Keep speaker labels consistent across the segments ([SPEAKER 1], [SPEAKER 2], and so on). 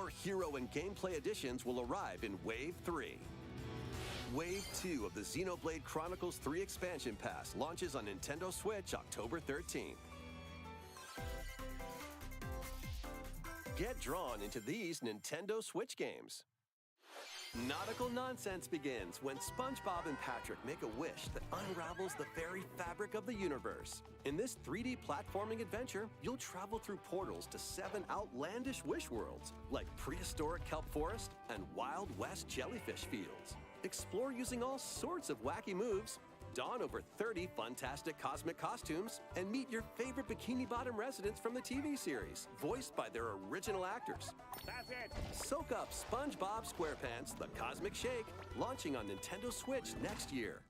[SPEAKER 1] More hero and gameplay additions will arrive in Wave 3. Wave 2 of the Xenoblade Chronicles 3 Expansion Pass launches on Nintendo Switch October 13th. Get drawn into these Nintendo Switch games. Nautical nonsense begins when SpongeBob and Patrick make a wish that unravels the very fabric of the universe. In this 3D platforming adventure, you'll travel through portals to 7 outlandish wish worlds, like prehistoric kelp forest and Wild West jellyfish fields. Explore using all sorts of wacky moves, don over 30 fantastic cosmic costumes, and meet your favorite Bikini Bottom residents from the TV series, voiced by their original actors.
[SPEAKER 2] That's it!
[SPEAKER 1] Soak up SpongeBob SquarePants The Cosmic Shake, launching on Nintendo Switch next year.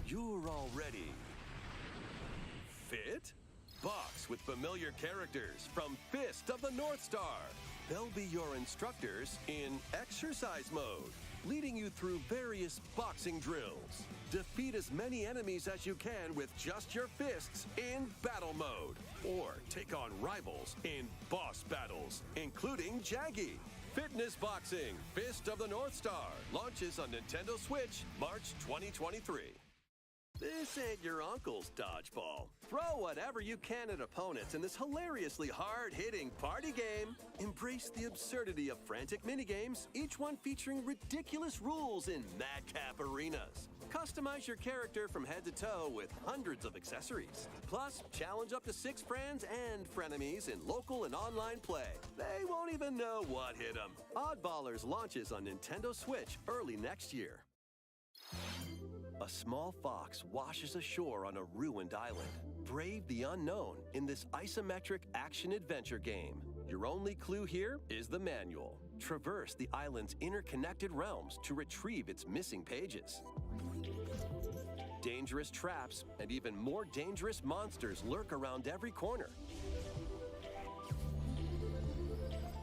[SPEAKER 1] You're all ready. Fit? Box with familiar characters from Fist of the North Star. They'll be your instructors in exercise mode, leading you through various boxing drills. Defeat as many enemies as you can with just your fists in battle mode. Or take on rivals in boss battles, including Jaggy. Fitness Boxing, Fist of the North Star, launches on Nintendo Switch, March 2023. This ain't your uncle's dodgeball. Throw whatever you can at opponents in this hilariously hard-hitting party game. Embrace the absurdity of frantic minigames, each one featuring ridiculous rules in madcap arenas. Customize your character from head to toe with hundreds of accessories. Plus, challenge up to 6 friends and frenemies in local and online play. They won't even know what hit them. Oddballers launches on Nintendo Switch early next year. A small fox washes ashore on a ruined island. Brave the unknown in this isometric action-adventure game. Your only clue here is the manual. Traverse the island's interconnected realms to retrieve its missing pages. Dangerous traps and even more dangerous monsters lurk around every corner.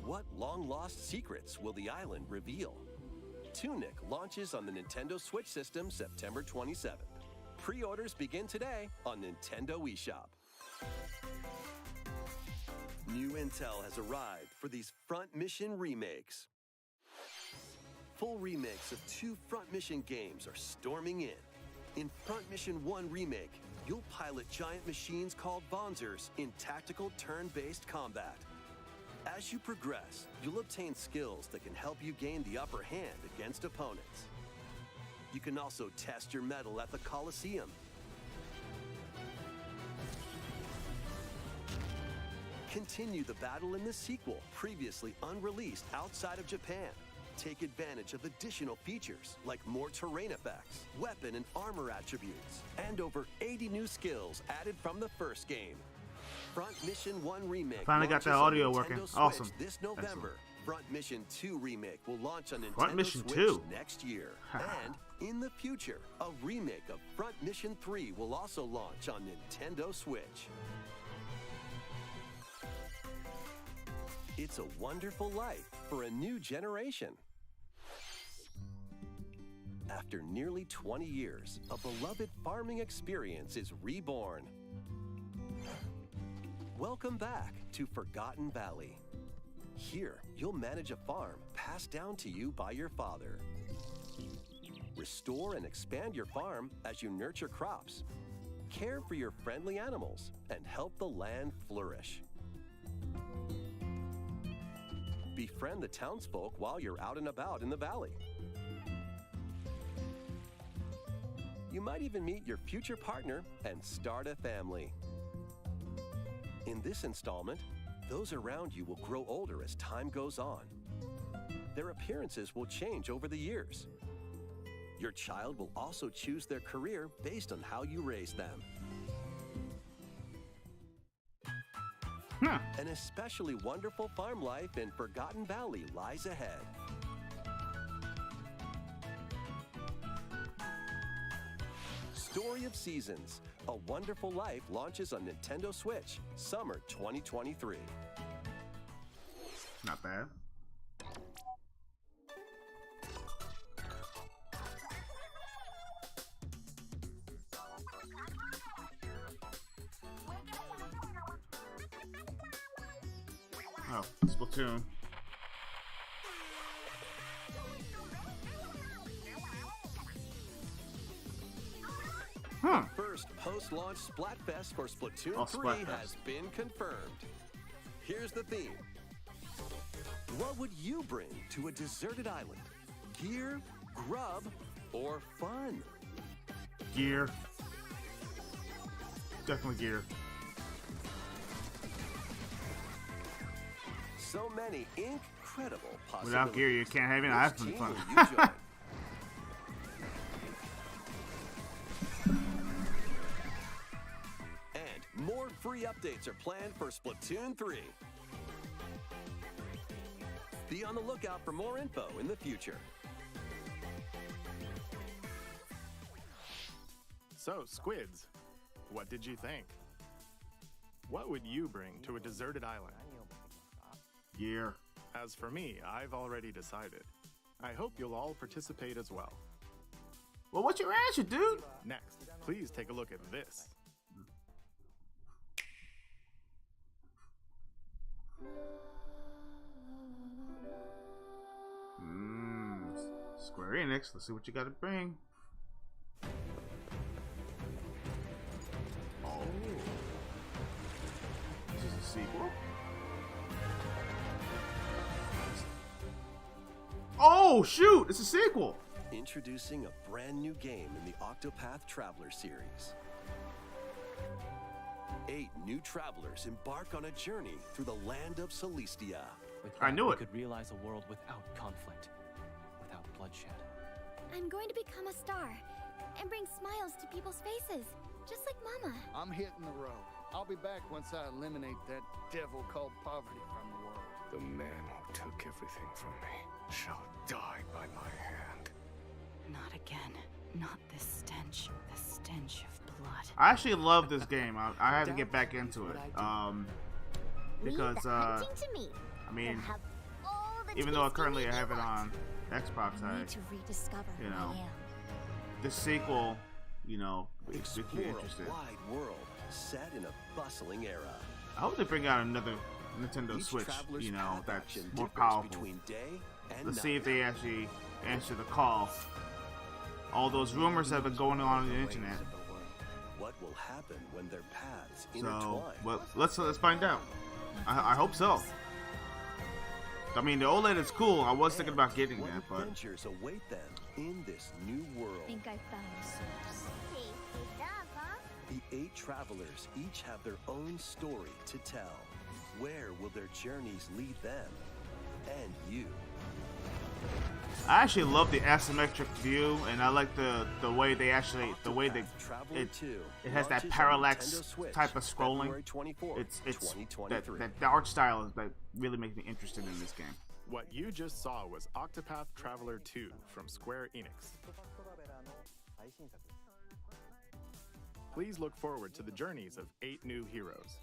[SPEAKER 1] What long-lost secrets will the island reveal? Tunic launches on the Nintendo Switch system September 27th. Pre-orders begin today on Nintendo eShop. New intel has arrived for these Front Mission remakes. Full remakes of 2 Front Mission games are storming in. In Front Mission 1 Remake, you'll pilot giant machines called Bonzers in tactical turn-based combat. As you progress, you'll obtain skills that can help you gain the upper hand against opponents. You can also test your mettle at the Coliseum. Continue the battle in the sequel, previously unreleased outside of Japan. Take advantage of additional features like more terrain effects, weapon and armor attributes, and over 80 new skills added from the first game. Front Mission 1 Remake
[SPEAKER 3] Finally got that audio working.
[SPEAKER 1] Switch
[SPEAKER 3] Awesome.
[SPEAKER 1] This November.
[SPEAKER 3] Excellent.
[SPEAKER 1] Front Mission 2 Remake will launch on Nintendo
[SPEAKER 3] Front Mission
[SPEAKER 1] Switch
[SPEAKER 3] 2?
[SPEAKER 1] next year. And in the future, a remake of Front Mission 3 will also launch on Nintendo Switch. It's a wonderful life for a new generation. After nearly 20 years, a beloved farming experience is reborn. Welcome back to Forgotten Valley. Here, you'll manage a farm passed down to you by your father. Restore and expand your farm as you nurture crops, care for your friendly animals, and help the land flourish. Befriend the townsfolk while you're out and about in the valley. You might even meet your future partner and start a family. In this installment, those around you will grow older as time goes on. Their appearances will change over the years. Your child will also choose their career based on how you raise them. An especially wonderful farm life in Forgotten Valley lies ahead. Story of Seasons, A Wonderful Life launches on Nintendo Switch, summer 2023.
[SPEAKER 3] Not bad.
[SPEAKER 2] Oh, Splatoon.
[SPEAKER 1] The first post-launch Splatfest for Splatoon 3 has been confirmed. Here's the theme. What would you bring to a deserted island? Gear, grub, or fun?
[SPEAKER 2] Gear. Definitely gear.
[SPEAKER 1] So many incredible possibilities.
[SPEAKER 2] Without gear, you can't have any. I've been fun.
[SPEAKER 1] And more free updates are planned for Splatoon 3. Be on the lookout for more info in the future.
[SPEAKER 3] So, Squids, what did you think? What would you bring to a deserted island?
[SPEAKER 2] Gear.
[SPEAKER 3] As for me, I've already decided. I hope you'll all participate as well.
[SPEAKER 2] Well, what's your answer, dude?
[SPEAKER 3] Next, please take a look at this.
[SPEAKER 2] Square Enix, let's see what you got to bring. Oh. This is a sequel? Oh, shoot! It's a sequel!
[SPEAKER 1] Introducing a brand new game in the Octopath Traveler series. 8 new travelers embark on a journey through the land of Celestia.
[SPEAKER 2] I knew it.
[SPEAKER 4] We could realize a world without conflict, without bloodshed.
[SPEAKER 5] I'm going to become a star and bring smiles to people's faces, just like Mama.
[SPEAKER 6] I'm hitting the road. I'll be back once I eliminate that devil called poverty from the world.
[SPEAKER 7] The man who took everything from me shall die by my hand.
[SPEAKER 8] Not again. Not this stench. The stench of blood.
[SPEAKER 2] I actually love this game. I have to get back into it. Because I mean, even though currently I have it on Xbox, you know, this sequel, you know, makes me interested.
[SPEAKER 1] A wide world set in a bustling era.
[SPEAKER 2] I hope they bring out another Nintendo Switch, you know, that's more powerful. Let's see if they actually answer the call. All those rumors have been going on the internet.
[SPEAKER 1] What will happen when their paths
[SPEAKER 2] intertwine? Well, let's find out. I hope so. I mean, the OLED is cool. I was thinking about getting that, but
[SPEAKER 1] adventures await them in this new world.
[SPEAKER 5] I think I found the source.
[SPEAKER 1] The 8 travelers each have their own story to tell. Where will their journeys lead them and you?
[SPEAKER 2] I actually love the asymmetric view, and I like the way they actually it has that parallax type of scrolling. It's the art style is that really makes me interested in this game.
[SPEAKER 3] What you just saw was Octopath Traveler 2 from Square Enix. Please look forward to the journeys of 8 new heroes.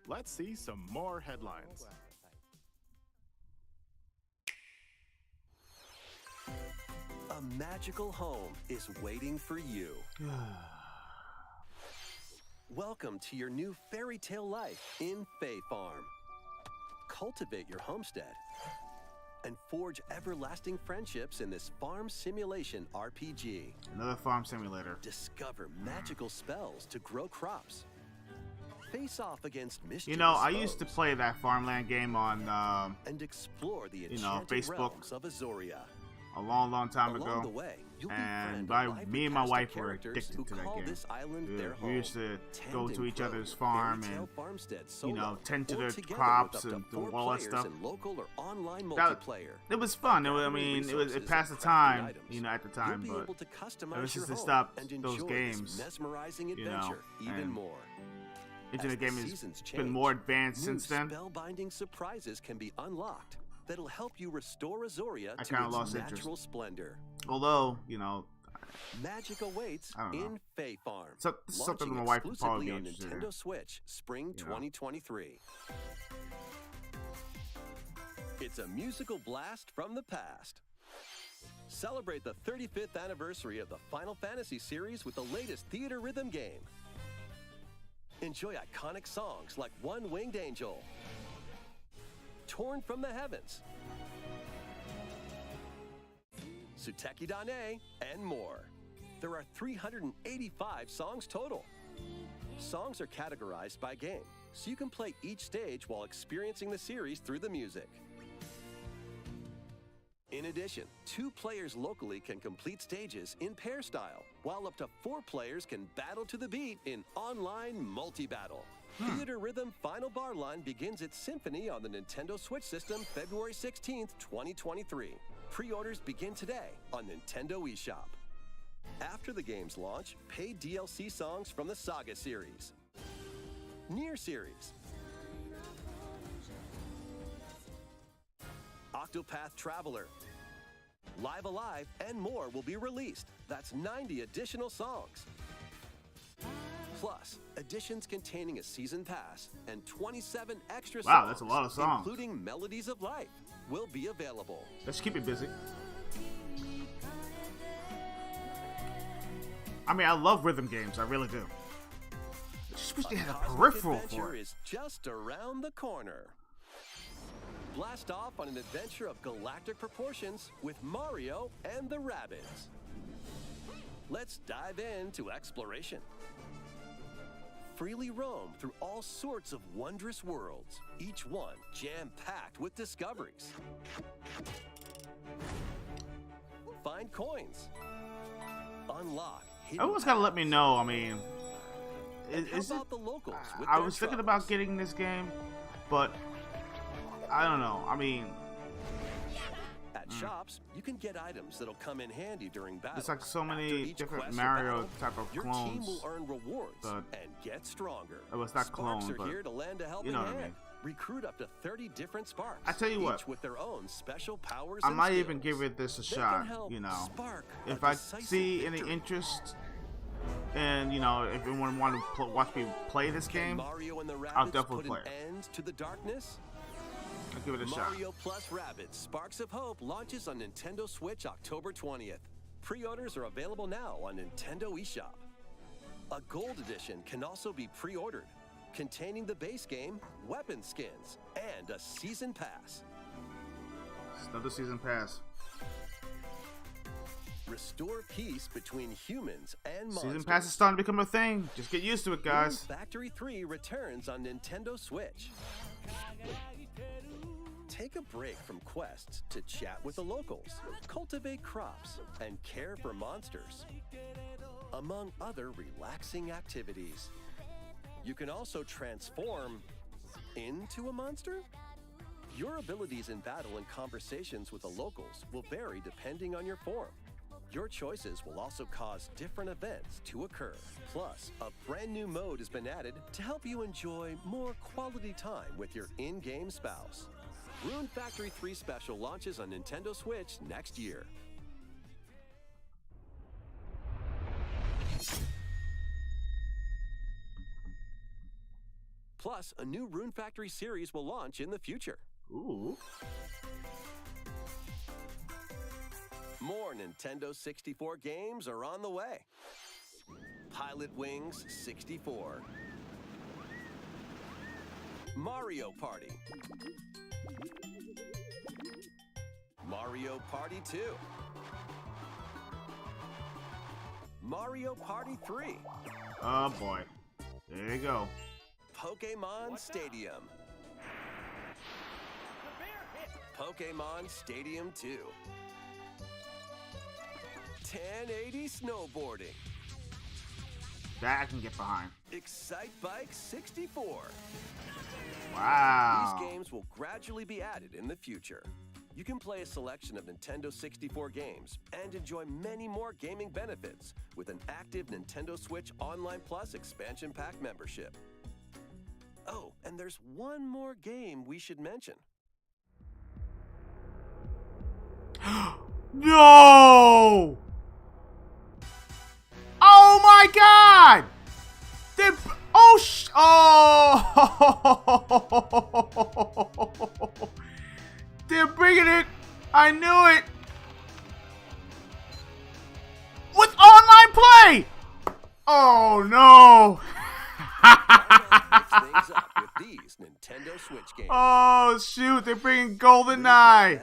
[SPEAKER 3] Let's see some more headlines.
[SPEAKER 1] A magical home is waiting for you. Welcome to your new fairy tale life in Fae Farm. Cultivate your homestead and forge everlasting friendships in this farm simulation RPG.
[SPEAKER 2] Another farm simulator.
[SPEAKER 1] Discover magical spells to grow crops. Face off against mischievous
[SPEAKER 2] You know, I
[SPEAKER 1] foes.
[SPEAKER 2] used to play that farmland game on
[SPEAKER 1] and explore the
[SPEAKER 2] Facebook
[SPEAKER 1] realms of Azoria.
[SPEAKER 2] a long time
[SPEAKER 1] Along
[SPEAKER 2] ago,
[SPEAKER 1] the way, you'll
[SPEAKER 2] and
[SPEAKER 1] befriend
[SPEAKER 2] me and my
[SPEAKER 1] cast of
[SPEAKER 2] wife were
[SPEAKER 1] characters
[SPEAKER 2] addicted
[SPEAKER 1] who
[SPEAKER 2] to that
[SPEAKER 1] call
[SPEAKER 2] game.
[SPEAKER 1] this island their
[SPEAKER 2] We
[SPEAKER 1] home.
[SPEAKER 2] used to go
[SPEAKER 1] Tend
[SPEAKER 2] to
[SPEAKER 1] and
[SPEAKER 2] each
[SPEAKER 1] grow
[SPEAKER 2] other's farm
[SPEAKER 1] fairy tale
[SPEAKER 2] and
[SPEAKER 1] farmstead
[SPEAKER 2] you know,
[SPEAKER 1] solo
[SPEAKER 2] tend to
[SPEAKER 1] or
[SPEAKER 2] the
[SPEAKER 1] together
[SPEAKER 2] crops
[SPEAKER 1] with up
[SPEAKER 2] and
[SPEAKER 1] to
[SPEAKER 2] do
[SPEAKER 1] 4
[SPEAKER 2] all that
[SPEAKER 1] players
[SPEAKER 2] stuff.
[SPEAKER 1] in local or online
[SPEAKER 2] That,
[SPEAKER 1] multiplayer.
[SPEAKER 2] it was fun. I mean, it passed the time, you know, at the
[SPEAKER 1] You'll
[SPEAKER 2] time.
[SPEAKER 1] be
[SPEAKER 2] But
[SPEAKER 1] able to customize
[SPEAKER 2] ever since
[SPEAKER 1] your
[SPEAKER 2] they
[SPEAKER 1] home
[SPEAKER 2] stopped
[SPEAKER 1] and
[SPEAKER 2] those
[SPEAKER 1] enjoy
[SPEAKER 2] games,
[SPEAKER 1] this mesmerizing
[SPEAKER 2] you know,
[SPEAKER 1] adventure even
[SPEAKER 2] and
[SPEAKER 1] more.
[SPEAKER 2] internet
[SPEAKER 1] As the
[SPEAKER 2] game has
[SPEAKER 1] seasons
[SPEAKER 2] been
[SPEAKER 1] change,
[SPEAKER 2] more advanced
[SPEAKER 1] new
[SPEAKER 2] since then.
[SPEAKER 1] spellbinding surprises can be unlocked that'll help you restore Azoria
[SPEAKER 2] I
[SPEAKER 1] to
[SPEAKER 2] kinda
[SPEAKER 1] its
[SPEAKER 2] lost
[SPEAKER 1] natural
[SPEAKER 2] interest.
[SPEAKER 1] splendor.
[SPEAKER 2] Although, you know,
[SPEAKER 1] Magic awaits
[SPEAKER 2] I don't know.
[SPEAKER 1] in Fae Farm.
[SPEAKER 2] So, this is something
[SPEAKER 1] Launching
[SPEAKER 2] my wife would probably
[SPEAKER 1] exclusively
[SPEAKER 2] be
[SPEAKER 1] on
[SPEAKER 2] interested in.
[SPEAKER 1] Nintendo Switch, spring
[SPEAKER 2] You know.
[SPEAKER 1] 2023. It's a musical blast from the past. Celebrate the 35th anniversary of the Final Fantasy series with the latest theater rhythm game. Enjoy iconic songs like One Winged Angel, Torn from the Heavens, Suteki Dane, and more. There are 385 songs total. Songs are categorized by game, so you can play each stage while experiencing the series through the music. In addition, 2 players locally can complete stages in pair style, while up to 4 players can battle to the beat in online multi-battle. Theater Rhythm Final Bar Line begins its symphony on the Nintendo Switch system February 16th, 2023. Pre-orders begin today on Nintendo eShop. After the game's launch, paid DLC songs from the Saga series, Nier series, Octopath Traveler, Live Alive, and more will be released. That's 90 additional songs. Plus, editions containing a season pass and 27 extra songs,
[SPEAKER 2] wow, that's a lot of songs,
[SPEAKER 1] including Melodies of Life, will be available.
[SPEAKER 2] Let's keep it busy. I mean, I love rhythm games. I really do. I just wish they had a peripheral for it.
[SPEAKER 1] Is just around the corner. Blast off on an adventure of galactic proportions with Mario and the Rabbids. Let's dive into exploration. Freely roam through all sorts of wondrous worlds, each one jam-packed with discoveries. Find coins. Unlock hidden
[SPEAKER 2] Everyone's gotta let me
[SPEAKER 1] paths.
[SPEAKER 2] know. I mean,
[SPEAKER 1] And how
[SPEAKER 2] is it?
[SPEAKER 1] about the locals with
[SPEAKER 2] I
[SPEAKER 1] their
[SPEAKER 2] was thinking
[SPEAKER 1] troubles?
[SPEAKER 2] about getting this game, but I don't know. I mean,
[SPEAKER 1] At shops, you can get items that'll come in handy during battle.
[SPEAKER 2] there's like so
[SPEAKER 1] After
[SPEAKER 2] many
[SPEAKER 1] each
[SPEAKER 2] different
[SPEAKER 1] quest or
[SPEAKER 2] Mario
[SPEAKER 1] battle,
[SPEAKER 2] type of
[SPEAKER 1] your team
[SPEAKER 2] clones.
[SPEAKER 1] will earn rewards
[SPEAKER 2] but-
[SPEAKER 1] and get stronger.
[SPEAKER 2] Oh, it's not
[SPEAKER 1] Sparks
[SPEAKER 2] clone,
[SPEAKER 1] are
[SPEAKER 2] but
[SPEAKER 1] here to lend a helping
[SPEAKER 2] you know what I
[SPEAKER 1] hand.
[SPEAKER 2] mean.
[SPEAKER 1] Recruit up to 30 different sparks.
[SPEAKER 2] I tell you
[SPEAKER 1] each
[SPEAKER 2] what,
[SPEAKER 1] with their own special powers.
[SPEAKER 2] I
[SPEAKER 1] and
[SPEAKER 2] might even
[SPEAKER 1] skills.
[SPEAKER 2] give it this a
[SPEAKER 1] They can
[SPEAKER 2] shot.
[SPEAKER 1] help
[SPEAKER 2] You know,
[SPEAKER 1] spark
[SPEAKER 2] if
[SPEAKER 1] a
[SPEAKER 2] I
[SPEAKER 1] decisive
[SPEAKER 2] see any
[SPEAKER 1] victory.
[SPEAKER 2] interest, and you know, if anyone want to watch me play this
[SPEAKER 1] Can
[SPEAKER 2] game,
[SPEAKER 1] Mario and the
[SPEAKER 2] I'll
[SPEAKER 1] Rabbids
[SPEAKER 2] definitely
[SPEAKER 1] put
[SPEAKER 2] play
[SPEAKER 1] an
[SPEAKER 2] it.
[SPEAKER 1] end to the darkness?
[SPEAKER 2] I'll give it a shot.
[SPEAKER 1] Mario Plus Rabbids Sparks of Hope launches on Nintendo Switch October 20th. Pre-orders are available now on Nintendo eShop. A Gold Edition can also be pre-ordered, containing the base game, weapon skins, and a Season Pass.
[SPEAKER 2] It's another season pass.
[SPEAKER 1] Restore peace between humans and monsters.
[SPEAKER 2] Season pass is starting to become a thing. Just get used to it, guys.
[SPEAKER 1] Factory 3 returns on Nintendo Switch. Take a break from quests to chat with the locals, cultivate crops, and care for monsters, among other relaxing activities. You can also transform into a monster? Your abilities in battle and conversations with the locals will vary depending on your form. Your choices will also cause different events to occur. Plus, a brand new mode has been added to help you enjoy more quality time with your in-game spouse. Rune Factory 3 Special launches on Nintendo Switch next year. Plus, a new Rune Factory series will launch in the future.
[SPEAKER 2] Ooh.
[SPEAKER 1] More Nintendo 64 games are on the way. Pilot Wings 64. Mario Party. Mario Party 2. Mario Party 3.
[SPEAKER 2] Oh boy. There you go.
[SPEAKER 1] Pokemon Stadium. Pokemon Stadium 2. 1080 snowboarding.
[SPEAKER 2] That I can get behind.
[SPEAKER 1] Excite Bike 64.
[SPEAKER 2] Wow.
[SPEAKER 1] These games will gradually be added in the future. You can play a selection of Nintendo 64 games and enjoy many more gaming benefits with an active Nintendo Switch Online Plus expansion pack membership. Oh, and there's one more game we should mention.
[SPEAKER 2] No! Oh my God! They're they're bringing it. I knew it. With online play. Oh no!
[SPEAKER 1] these Nintendo Switch games.
[SPEAKER 2] Oh shoot, they're bringing GoldenEye.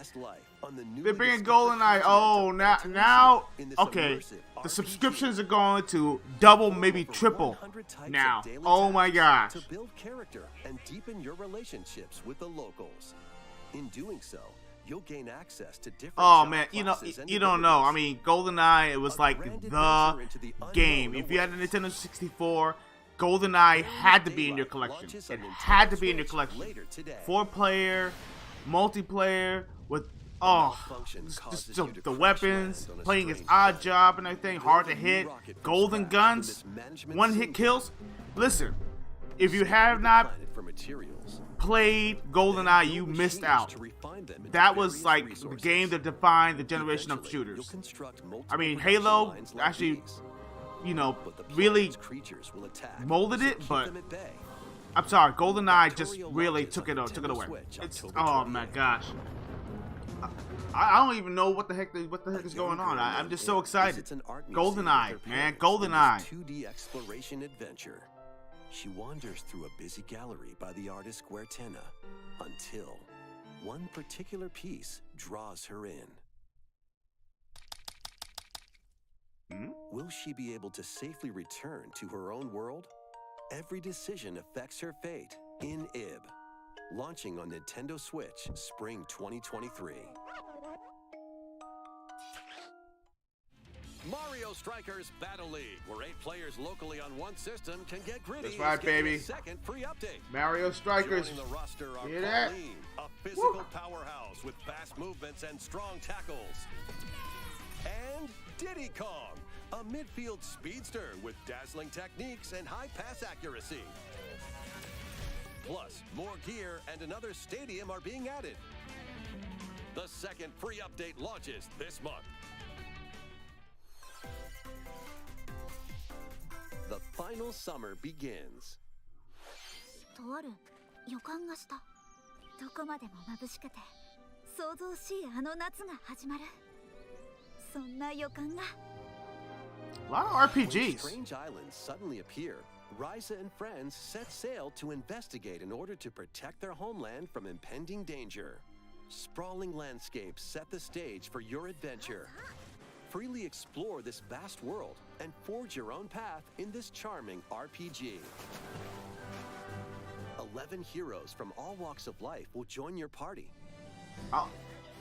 [SPEAKER 2] They're bringing GoldenEye. Oh, now, okay. The subscriptions are going to double, maybe triple now. Oh my gosh.
[SPEAKER 1] To build character and deepen your relationships with the locals. In doing so, you'll gain access to different.
[SPEAKER 2] Oh man, you don't know. I mean, GoldenEye, it was like the game. If you had a Nintendo 64, GoldenEye had to be in your collection. It had to be in your collection. 4-player, multiplayer with just the weapons, playing his odd job and everything, hard to hit, golden guns, one-hit kills. Listen, if you have not played GoldenEye, you missed out. That was like the game that defined the generation of shooters. I mean, Halo actually, really molded it, but I'm sorry, GoldenEye just really took it away. It's, oh my gosh. I don't even know what the heck is going on. I'm just so excited. GoldenEye, man, GoldenEye.
[SPEAKER 1] 2D exploration adventure. She wanders through a busy gallery by the artist Guertena until one particular piece draws her in. Will she be able to safely return to her own world? Every decision affects her fate in Ib. Launching on Nintendo Switch, Spring 2023. Mario Strikers Battle League, where 8 players locally on one system can get gritty.
[SPEAKER 2] That's right, baby.
[SPEAKER 1] Second free update.
[SPEAKER 2] Mario Strikers.
[SPEAKER 1] Joining the roster are
[SPEAKER 2] Hear that?
[SPEAKER 1] Pauline, a physical powerhouse with fast movements and strong tackles. And Diddy Kong, a midfield speedster with dazzling techniques and high pass accuracy. Plus, more gear and another stadium are being added. The second free update launches this month. The final summer begins.
[SPEAKER 5] とある予感がした。どこまでも眩しくて想像しいあの夏が始まる。そんな予感が。
[SPEAKER 2] A lot of
[SPEAKER 1] When
[SPEAKER 2] RPGs.
[SPEAKER 1] strange islands suddenly appear, Ryza and friends set sail to investigate in order to protect their homeland from impending danger. Sprawling landscapes set the stage for your adventure. Freely explore this vast world and forge your own path in this charming RPG. 11 heroes from all walks of life will join your party.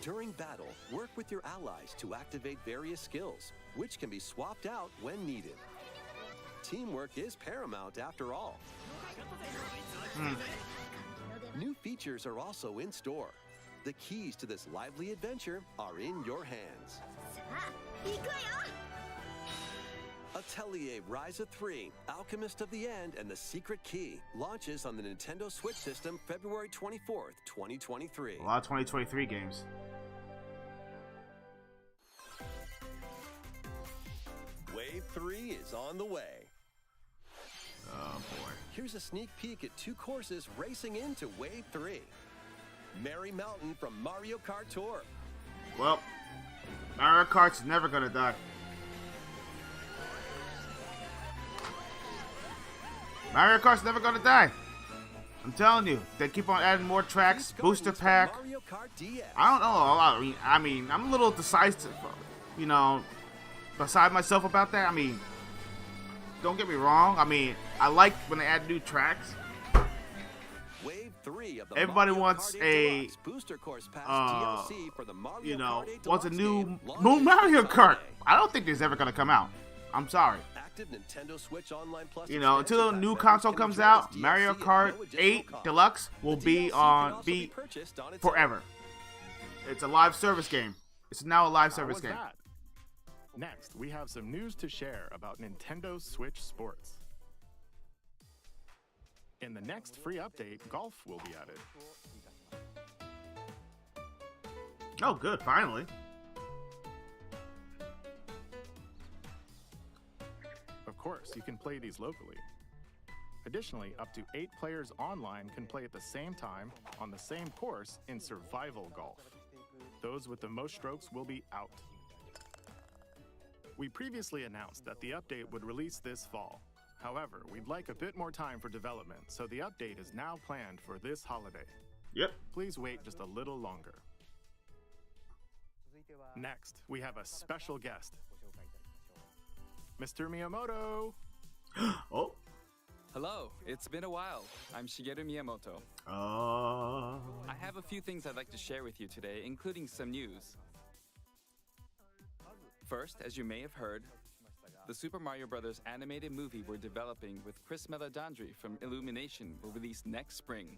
[SPEAKER 1] During battle, work with your allies to activate various skills, which can be swapped out when needed. Teamwork is paramount after all. New features are also in store. The keys to this lively adventure are in your hands. Atelier Ryza 3, Alchemist of the End and the Secret Key launches on the Nintendo Switch system February 24th, 2023.
[SPEAKER 2] A lot of 2023 games.
[SPEAKER 1] Wave 3 is on the way.
[SPEAKER 2] Oh boy.
[SPEAKER 1] Here's a sneak peek at 2 courses racing into Wave 3. Merry Mountain from Mario Kart Tour.
[SPEAKER 2] Well, Mario Kart's never gonna die. Mario Kart's never gonna die. I'm telling you, they keep on adding more tracks, booster pack.
[SPEAKER 1] Mario Kart DS.
[SPEAKER 2] I don't know. I mean, I'm a little decisive, beside myself about that. I mean, don't get me wrong. I mean, I like when they add new tracks.
[SPEAKER 1] Wave 3 of the
[SPEAKER 2] Everybody
[SPEAKER 1] Mario
[SPEAKER 2] wants
[SPEAKER 1] Kart 8
[SPEAKER 2] a,
[SPEAKER 1] Deluxe Booster Course Pass DLC for the Mario Kart 8
[SPEAKER 2] wants a
[SPEAKER 1] Deluxe
[SPEAKER 2] new
[SPEAKER 1] game
[SPEAKER 2] Moon
[SPEAKER 1] launches
[SPEAKER 2] Mario
[SPEAKER 1] this
[SPEAKER 2] Kart.
[SPEAKER 1] Sunday.
[SPEAKER 2] I don't think there's ever gonna come out. I'm sorry.
[SPEAKER 1] Active Nintendo Switch Online Plus
[SPEAKER 2] Until
[SPEAKER 1] expansion
[SPEAKER 2] the new
[SPEAKER 1] pack
[SPEAKER 2] console
[SPEAKER 1] members
[SPEAKER 2] comes
[SPEAKER 1] can
[SPEAKER 2] out,
[SPEAKER 1] enjoy
[SPEAKER 2] Mario
[SPEAKER 1] this DLC at
[SPEAKER 2] Kart
[SPEAKER 1] no additional
[SPEAKER 2] 8
[SPEAKER 1] cost.
[SPEAKER 2] Deluxe will
[SPEAKER 1] The
[SPEAKER 2] be
[SPEAKER 1] DLC can
[SPEAKER 2] on
[SPEAKER 1] also be purchased on its
[SPEAKER 2] forever.
[SPEAKER 1] own.
[SPEAKER 2] It's a live service game. It's now a live
[SPEAKER 3] How
[SPEAKER 2] service
[SPEAKER 3] was
[SPEAKER 2] game.
[SPEAKER 3] that? Next, we have some news to share about Nintendo Switch Sports. In the next free update, golf will be added.
[SPEAKER 2] Oh, good, finally.
[SPEAKER 3] Of course, you can play these locally. Additionally, up to 8 players online can play at the same time on the same course in survival golf. Those with the most strokes will be out. We previously announced that the update would release this fall. However, we'd like a bit more time for development, so the update is now planned for this holiday.
[SPEAKER 2] Yep.
[SPEAKER 3] Please wait just a little longer. Next, we have a special guest. Mr. Miyamoto!
[SPEAKER 2] Oh.
[SPEAKER 9] Hello, it's been a while. I'm Shigeru Miyamoto. I have a few things I'd like to share with you today, including some news. First, as you may have heard, the Super Mario Bros. Animated movie we're developing with Chris Meledandri from Illumination will release next spring.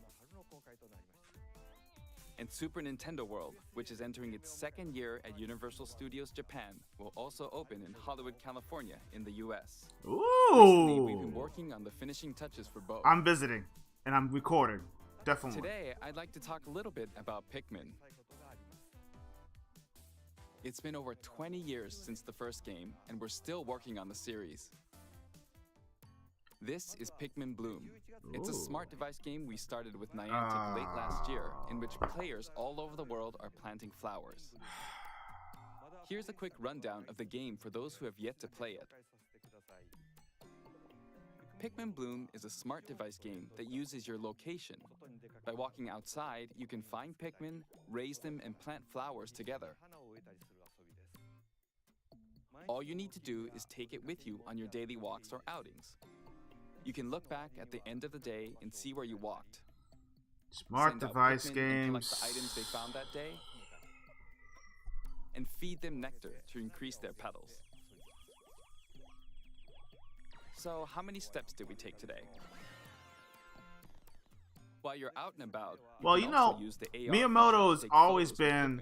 [SPEAKER 9] And Super Nintendo World, which is entering its second year at Universal Studios Japan, will also open in Hollywood, California, in the US. Recently, we've been working on the finishing touches for both.
[SPEAKER 2] I'm visiting, and I'm recording. Definitely.
[SPEAKER 9] Today, I'd like to talk a little bit about Pikmin. It's been over 20 years since the first game, and we're still working on the series. This is Pikmin Bloom. It's a smart device game we started with Niantic late last year, in which players all over the world are planting flowers. Here's a quick rundown of the game for those who have yet to play it. Pikmin Bloom is a smart device game that uses your location. By walking outside, you can find Pikmin, raise them, and plant flowers together. All you need to do is take it with you on your daily walks or outings. You can look back at the end of the day and see where you walked.
[SPEAKER 2] Smart
[SPEAKER 9] Send out
[SPEAKER 2] device
[SPEAKER 9] Pikmin and
[SPEAKER 2] games.
[SPEAKER 9] collect the items they found that day, and feed them nectar to increase their petals. So, how many steps did we take today? While you're out and about,
[SPEAKER 2] Well,
[SPEAKER 9] can
[SPEAKER 2] you
[SPEAKER 9] also
[SPEAKER 2] know,
[SPEAKER 9] use the AR
[SPEAKER 2] Miyamoto has
[SPEAKER 9] feature to take
[SPEAKER 2] always
[SPEAKER 9] photos with
[SPEAKER 2] been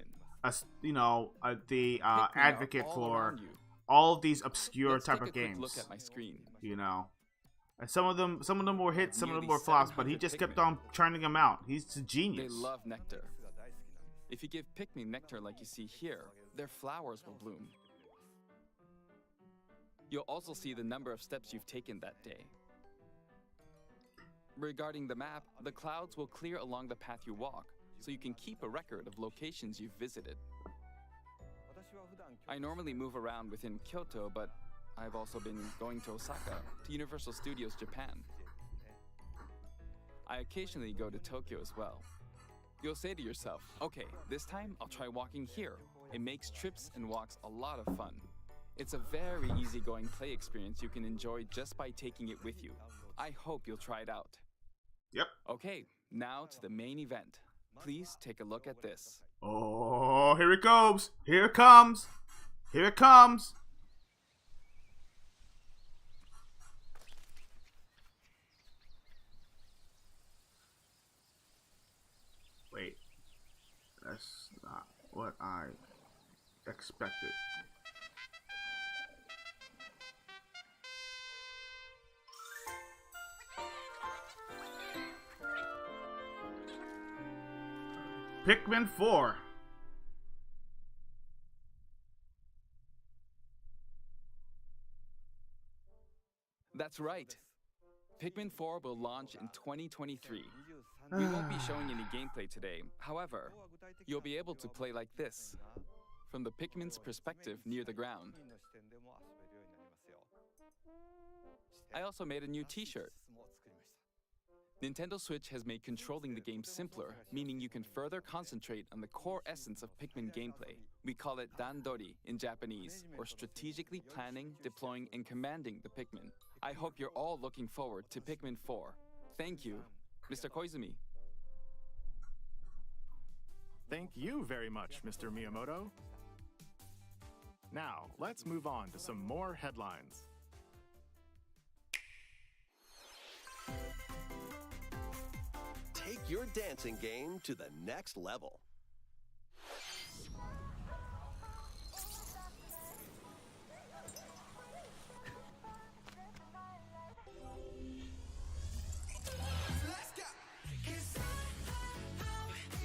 [SPEAKER 2] the
[SPEAKER 9] Pikmin are
[SPEAKER 2] advocate
[SPEAKER 9] all
[SPEAKER 2] for
[SPEAKER 9] around you.
[SPEAKER 2] all of these obsure
[SPEAKER 9] Let's
[SPEAKER 2] type
[SPEAKER 9] take
[SPEAKER 2] of
[SPEAKER 9] a quick
[SPEAKER 2] games.
[SPEAKER 9] look at my screen.
[SPEAKER 2] You know, and some of them were hits, some of them
[SPEAKER 9] Nearly
[SPEAKER 2] were flops, but he
[SPEAKER 9] 700
[SPEAKER 2] just kept
[SPEAKER 9] Pikmin.
[SPEAKER 2] on churning them out. He's a
[SPEAKER 9] They
[SPEAKER 2] genius.
[SPEAKER 9] love nectar. If you give Pikmin nectar like you see here, their flowers will bloom. You'll also see the number of steps you've taken that day. Regarding the map, the clouds will clear along the path you walk, so you can keep a record of locations you've visited. I normally move around within Kyoto, but I've also been going to Osaka, to Universal Studios Japan. I occasionally go to Tokyo as well. You'll say to yourself, okay, this time I'll try walking here. It makes trips and walks a lot of fun. It's a very easygoing play experience you can enjoy just by taking it with you. I hope you'll try it out.
[SPEAKER 2] Yep.
[SPEAKER 9] Okay, now to the main event. Please take a look at this.
[SPEAKER 2] Oh, here it goes. Here it comes. Here it comes. Wait. That's not what I expected. Pikmin 4.
[SPEAKER 9] That's right. Pikmin 4 will launch in 2023. We won't be showing any gameplay today. However, you'll be able to play like this, from the Pikmin's perspective near the ground. I also made a new t-shirt. Nintendo Switch has made controlling the game simpler, meaning you can further concentrate on the core essence of Pikmin gameplay. We call it Dandori in Japanese, or strategically planning, deploying, and commanding the Pikmin. I hope you're all looking forward to Pikmin 4. Thank you, Mr. Koizumi.
[SPEAKER 3] Thank you very much, Mr. Miyamoto. Now, let's move on to some more headlines.
[SPEAKER 1] Take your dancing game to the next level.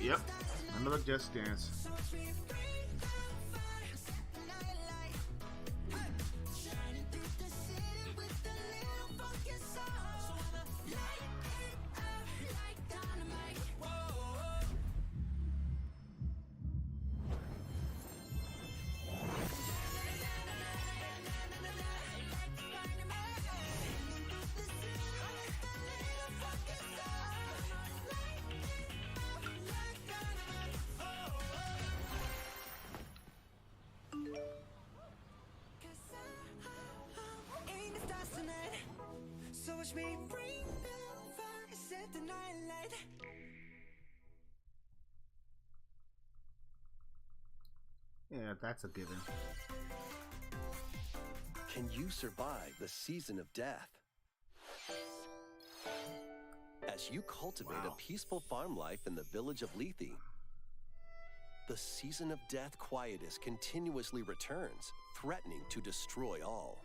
[SPEAKER 2] Yep. Another Just Dance. Yeah, that's a given.
[SPEAKER 1] Can you survive the season of death? As you cultivate a peaceful farm life in the village of Lethe, the season of death quietus continuously returns, threatening to destroy all.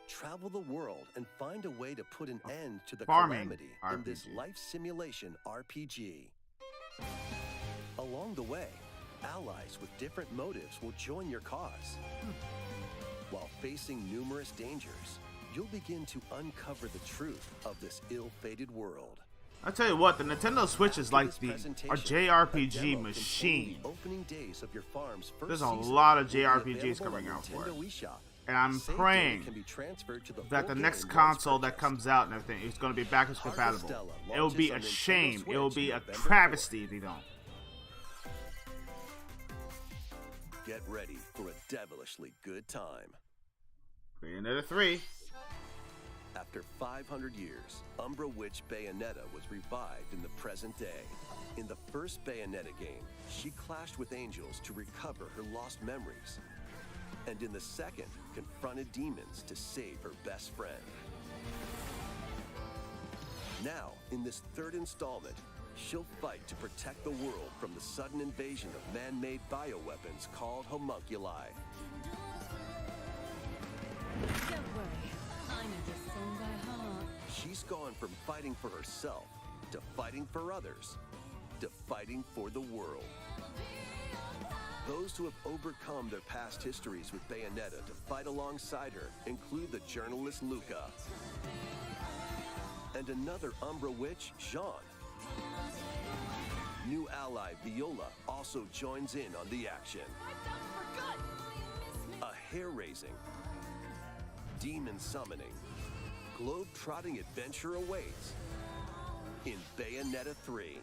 [SPEAKER 1] Travel the world and find a way to put an end to the calamity in this life simulation RPG. Along the way, allies with different motives will join your cause. While facing numerous dangers, you'll begin to uncover the truth of this ill-fated world.
[SPEAKER 2] I tell you what, the Nintendo Switch is like a JRPG machine. There's a lot of JRPGs coming out for it. And I'm praying that the next console that comes out and everything is going to be backwards compatible. It will be a shame. It will be a travesty if they don't.
[SPEAKER 1] Get ready for a devilishly good time.
[SPEAKER 2] Bayonetta 3.
[SPEAKER 1] After 500 years, Umbra Witch Bayonetta was revived in the present day. In the first Bayonetta game, she clashed with angels to recover her lost memories. And in the second, confronted demons to save her best friend. Now, in this third installment, she'll fight to protect the world from the sudden invasion of man-made bioweapons called homunculi.
[SPEAKER 10] Don't worry, I know this song by heart.
[SPEAKER 1] She's gone from fighting for herself, to fighting for others, to fighting for the world. Those who have overcome their past histories with Bayonetta to fight alongside her include the journalist Luca, and another Umbra witch, Jean. New ally Viola also joins in on the action. A hair-raising, demon summoning, globe-trotting adventure awaits in Bayonetta 3,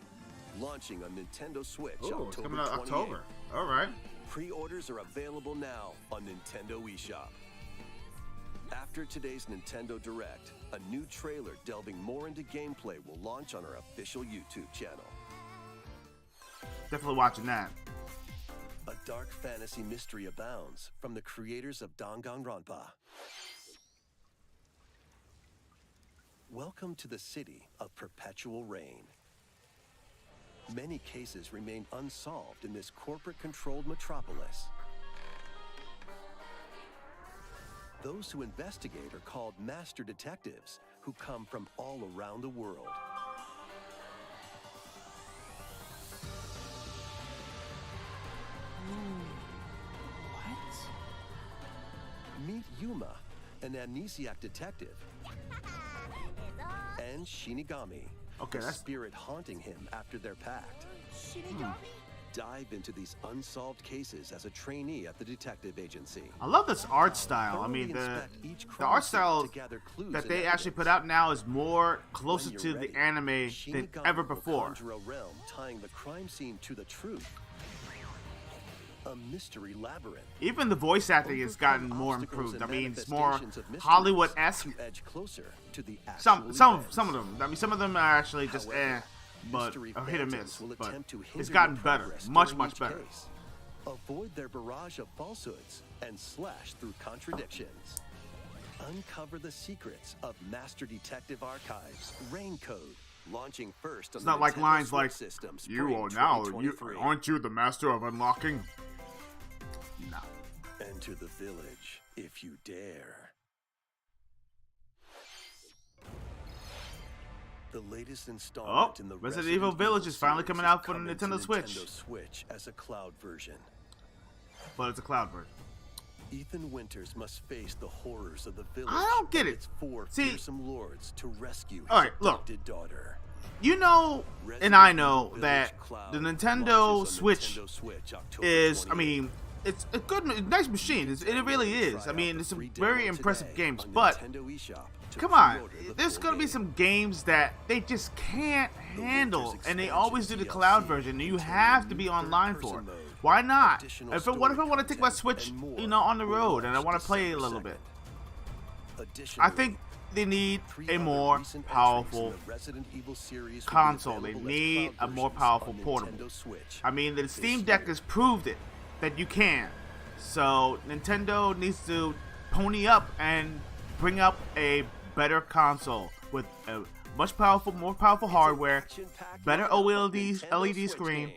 [SPEAKER 1] launching on Nintendo Switch October 28th.
[SPEAKER 2] Coming out October. All right.
[SPEAKER 1] Pre-orders are available now on Nintendo eShop. After today's Nintendo Direct, a new trailer delving more into gameplay will launch on our official YouTube channel.
[SPEAKER 2] Definitely watching that.
[SPEAKER 1] A dark fantasy mystery abounds from the creators of Danganronpa. Welcome to the city of perpetual rain. Many cases remain unsolved in this corporate-controlled metropolis. Those who investigate are called master detectives, who come from all around the world.
[SPEAKER 10] What?
[SPEAKER 1] Meet Yuma, an amnesiac detective, and Shinigami, a spirit haunting him after their pact.
[SPEAKER 10] Shinigami?
[SPEAKER 1] Dive into these unsolved cases as a trainee at the detective agency.
[SPEAKER 2] I love this art style. I mean, the art style that they actually put out now is more closer to the anime than ever before.
[SPEAKER 1] A realm tying the crime scene to the truth. A mystery labyrinth.
[SPEAKER 2] Even the voice acting has gotten more improved. I mean, it's more Hollywood-esque. Some of them. I mean, some of them are actually just but hit or miss. But it's gotten better, much better.
[SPEAKER 1] Avoid their barrage of falsehoods and slash through contradictions. Uncover the secrets of Master Detective Archives Rain Code, launching first on
[SPEAKER 2] it's
[SPEAKER 1] the
[SPEAKER 2] not like
[SPEAKER 1] Nintendo
[SPEAKER 2] lines
[SPEAKER 1] Switch
[SPEAKER 2] like
[SPEAKER 1] system,
[SPEAKER 2] you are now. Aren't you the master of unlocking? No.
[SPEAKER 1] Enter the village if you dare. The latest installment in the
[SPEAKER 2] Resident Evil Village is finally coming out for the Nintendo Switch.
[SPEAKER 1] Switch as a cloud version.
[SPEAKER 2] But it's a cloud version.
[SPEAKER 1] Ethan Winters must face the horrors of the village.
[SPEAKER 2] I don't get it.
[SPEAKER 1] Its four
[SPEAKER 2] See,
[SPEAKER 1] fearsome lords to rescue his
[SPEAKER 2] adopted
[SPEAKER 1] daughter.
[SPEAKER 2] You know, and I know that the Nintendo Switch is, I mean, it's a good, nice machine. It really is. I mean, it's some very impressive games, but come on, there's gonna be some games that they just can't handle, and they always do the cloud version, and you have to be online for it. Why not? What if I want to take my Switch, on the road, and I want to play a little bit? I think they need a more powerful console. They need a more powerful portable. I mean, the Steam Deck has proved it that you can. So Nintendo needs to pony up and bring up a better console with a more powerful hardware, better OLED LED screen,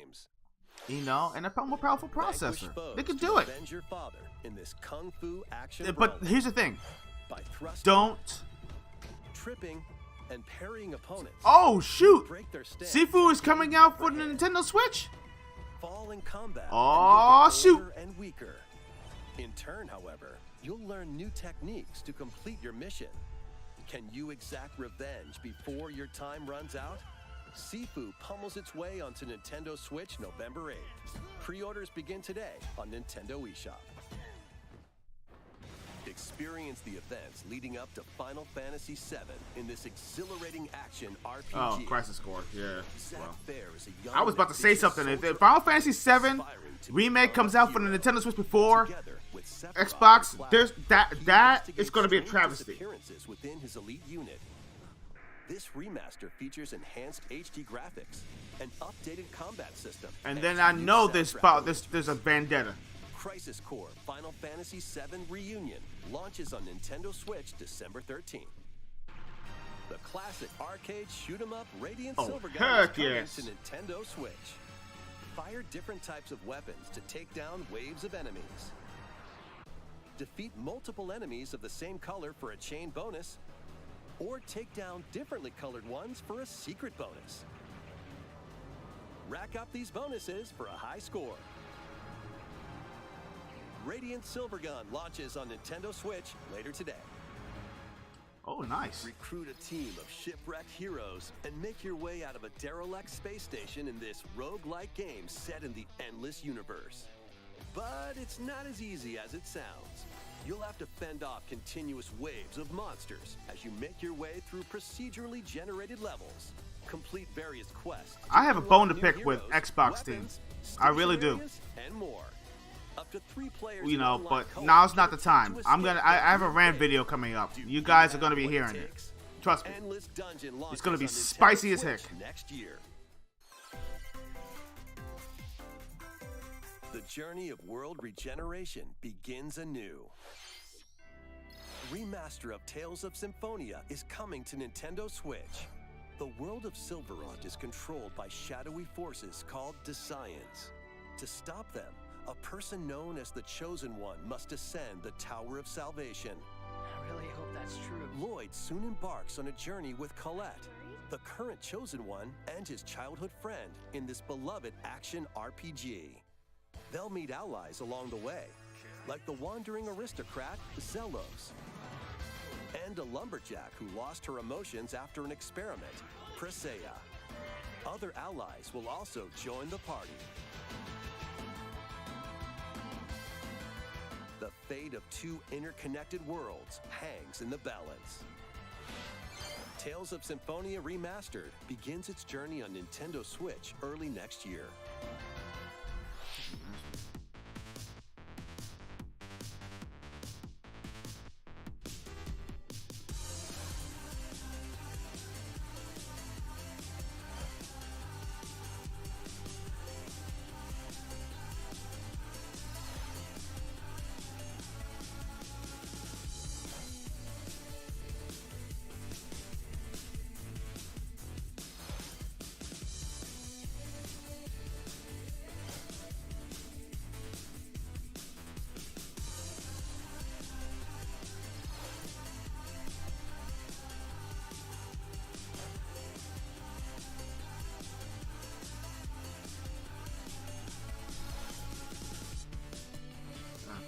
[SPEAKER 2] you know, and a more powerful processor. They can do it. But here's the thing. Don't
[SPEAKER 1] tripping and parrying opponents.
[SPEAKER 2] Oh shoot! Sifu is coming out for the Nintendo Switch.
[SPEAKER 1] Fall in combat.
[SPEAKER 2] Oh shoot!
[SPEAKER 1] And weaker. In turn, however, you'll learn new techniques to complete your mission. Can you exact revenge before your time runs out? Sifu pummels its way onto Nintendo Switch November 8th. Pre-orders begin today on Nintendo eShop. Experience the events leading up to Final Fantasy VII in this exhilarating action RPG.
[SPEAKER 2] Oh, Crisis Core, yeah. Well,
[SPEAKER 1] is a young
[SPEAKER 2] I was about to say something. If Final Fantasy VII Remake comes out for the Nintendo Switch before Xbox, there's that is going to be a travesty.
[SPEAKER 1] Within his elite unit. This remaster features enhanced HD graphics, an updated combat system,
[SPEAKER 2] and then I know there's a vendetta.
[SPEAKER 1] Crisis Core Final Fantasy VII Reunion launches on Nintendo Switch December 13th. The classic arcade shoot-'em-up Radiant Silvergun is coming to Nintendo Switch. Fire different types of weapons to take down waves of enemies. Defeat multiple enemies of the same color for a chain bonus, or take down differently colored ones for a secret bonus. Rack up these bonuses for a high score. Radiant Silvergun launches on Nintendo Switch later today.
[SPEAKER 2] Oh, nice.
[SPEAKER 1] Recruit a team of shipwrecked heroes and make your way out of a derelict space station in this roguelike game set in the endless universe. But it's not as easy as it sounds. You'll have to fend off continuous waves of monsters as you make your way through procedurally generated levels. Complete various quests.
[SPEAKER 2] I have a bone to pick with Xbox team. I really do.
[SPEAKER 1] And more. Up to 3 players,
[SPEAKER 2] you know, but now's not the time. I have a rant video coming up. You guys are gonna be hearing it. Trust me. It's gonna be spicy as heck.
[SPEAKER 1] Next year. The journey of world regeneration begins anew. Remaster of Tales of Symphonia is coming to Nintendo Switch. The world of Silverant is controlled by shadowy forces called Desians. To stop them, a person known as the Chosen One must ascend the Tower of Salvation.
[SPEAKER 11] I really hope that's true.
[SPEAKER 1] Lloyd soon embarks on a journey with Colette, the current Chosen One, and his childhood friend in this beloved action RPG. They'll meet allies along the way, like the wandering aristocrat Zelos, and a lumberjack who lost her emotions after an experiment, Presea. Other allies will also join the party. The fate of 2 interconnected worlds hangs in the balance. Tales of Symphonia Remastered begins its journey on Nintendo Switch early next year.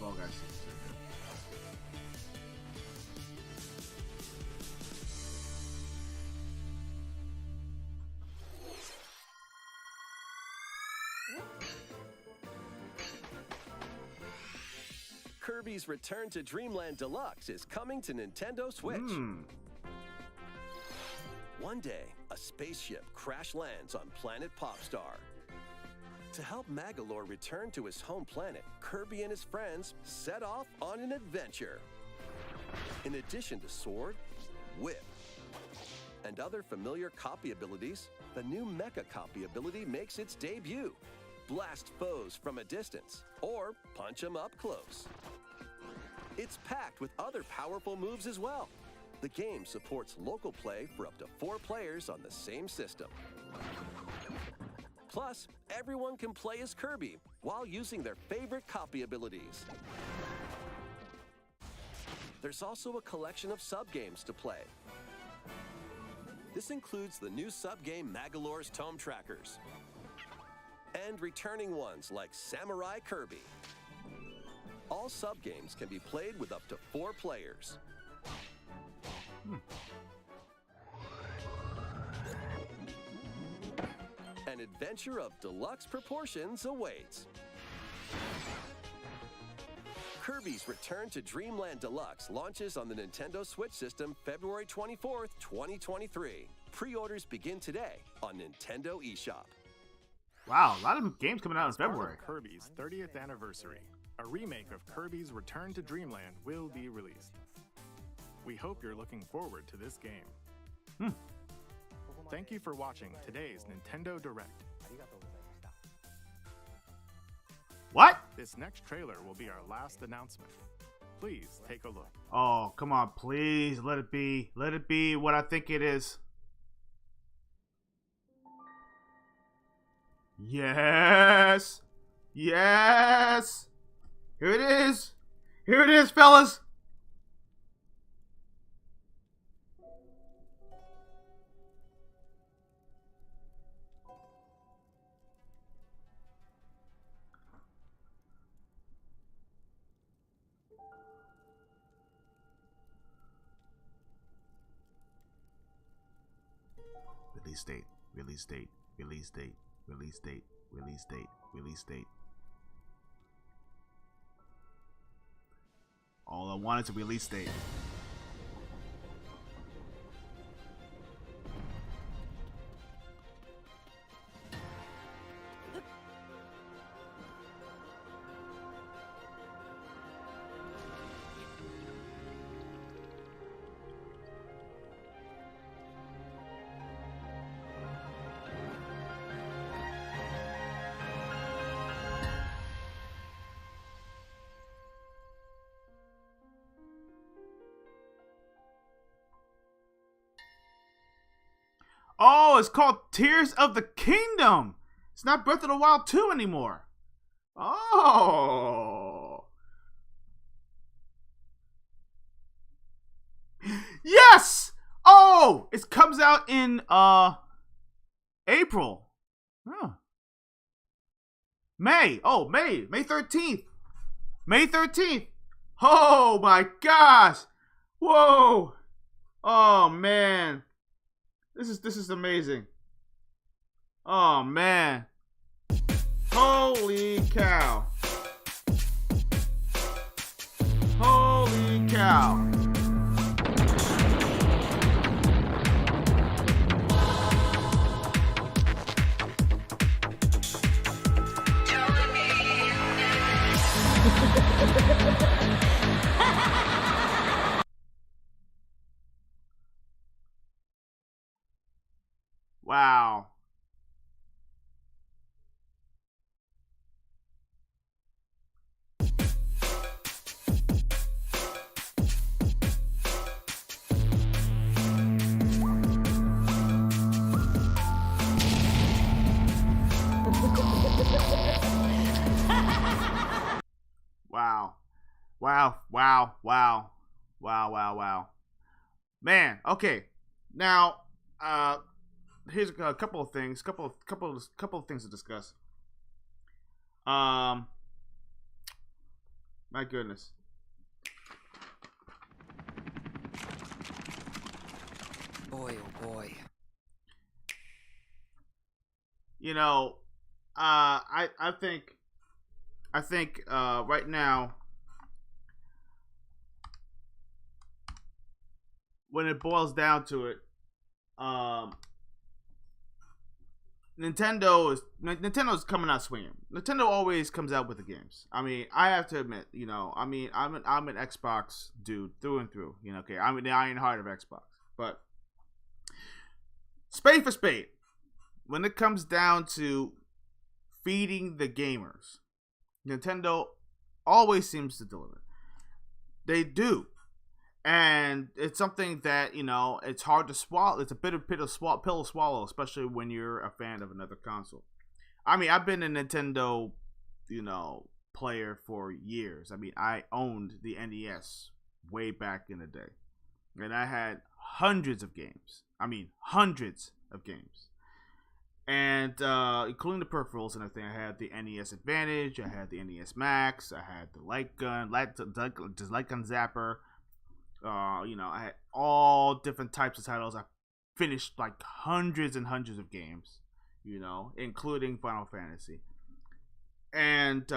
[SPEAKER 2] Fall Guys.
[SPEAKER 1] Kirby's Return to Dreamland Deluxe is coming to Nintendo Switch. One day, a spaceship crash lands on planet Popstar. To help Magolor return to his home planet, Kirby and his friends set off on an adventure. In addition to sword, Whip. And other familiar copy abilities, the new Mecha copy ability makes its debut. Blast foes from a distance, or punch them up close. It's packed with other powerful moves as well. The game supports local play for up to 4 players on the same system. Plus, everyone can play as Kirby while using their favorite copy abilities. There's also a collection of sub-games to play. This includes the new sub-game Magolor's Tome Trackers, and returning ones like Samurai Kirby. All sub-games can be played with up to 4 players. An adventure of deluxe proportions awaits. Kirby's Return to Dreamland Deluxe launches on the Nintendo Switch system February 24th, 2023. Pre-orders begin today on Nintendo eShop.
[SPEAKER 2] Wow, a lot of games coming out in
[SPEAKER 3] As part of
[SPEAKER 2] February.
[SPEAKER 3] Kirby's 30th anniversary, a remake of Kirby's Return to Dreamland will be released. We hope you're looking forward to this game. Thank you for watching today's Nintendo Direct.
[SPEAKER 2] What?
[SPEAKER 3] This next trailer will be our last announcement. Please take a look.
[SPEAKER 2] Oh, come on, please. Let it be. Let it be what I think it is. Yes. Yes. Here it is. Here it is, fellas. Release date, release date, release date, release date, release date, release date. All I want is a release date. Oh, it's called Tears of the Kingdom. It's not Breath of the Wild 2 anymore. Oh. Yes! Oh, it comes out in April. Oh. May 13th. May 13th. Oh my gosh. Whoa. Oh man. This is amazing. Oh man. Holy cow. Holy cow. Wow. Wow. Wow. Wow. Wow. Wow. Wow. Wow. Man, okay. Now, here's a couple of things. Couple of things to discuss. My goodness.
[SPEAKER 11] Boy, oh boy.
[SPEAKER 2] You know, I think right now, when it boils down to it, Nintendo's coming out swinging. Nintendo always comes out with the games. I mean, I have to admit, you know, I mean, I'm an Xbox dude through and through. You know, okay, I'm in the iron heart of Xbox. But spade for spade, when it comes down to feeding the gamers, Nintendo always seems to deliver. They do. And it's something that, it's hard to swallow. It's a bitter pill to swallow, especially when you're a fan of another console. I mean, I've been a Nintendo, player for years. I mean, I owned the NES way back in the day. And I had hundreds of games. I mean, hundreds of games. And including the peripherals and everything, I had the NES Advantage, I had the NES Max, I had the light gun zapper. I had all different types of titles. I finished like hundreds and hundreds of games, including Final Fantasy, and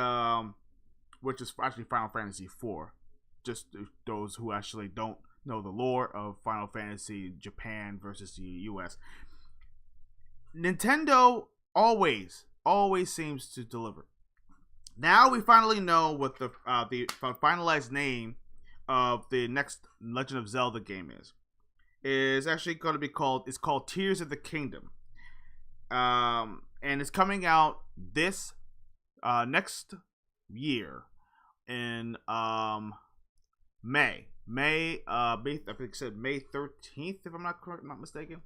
[SPEAKER 2] which is actually Final Fantasy 4. Just those who actually don't know the lore of Final Fantasy Japan versus the US. Nintendo always seems to deliver. Now we finally know what the finalized name of the next Legend of Zelda game is actually going to be called Tears of the Kingdom, and it's coming out this next year in May. I think it said May 13th, if I'm not mistaken.